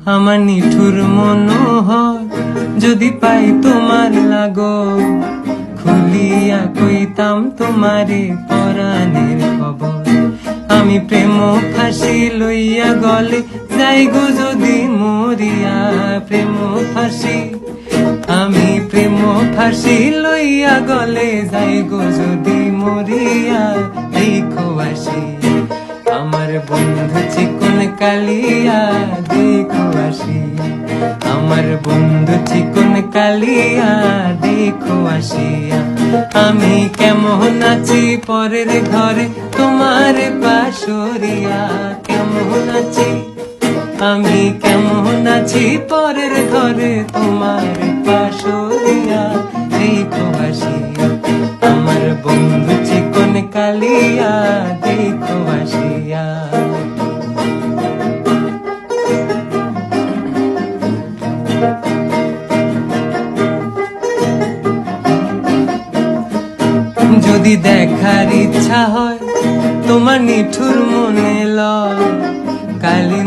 আমার নিঠুর মনোহর যদি পাই তোমার লাগো, খুলিয়া কইতাম তোমারে পরাণের খবর। আমি প্রেম ফাঁসি লইয়া গলে যাই গো যদি মরিয়া, প্রেম ফাঁসি আমি প্রেম ফাঁসি লইয়া গলে যাই গো যদি মরিয়া। দেখো আসি আমার বন্ধু চিকন কালিয়া, দেখো আসি আমার বন্ধু চিকন কালিয়া, দেখো আসিয়া। আমি কেমন আছি পরের ঘরে তোমার পাশরিয়া, কেমন আছি আমি কেমন আছি পরের ঘরে তোমার পাশরিয়া। দেখো আসিয়া আমার বন্ধু চিকন কালিয়া, দেখো আসিয়া। যদি দেখার ইচ্ছা হয় তোমার নিঠুর মনে লয় কালি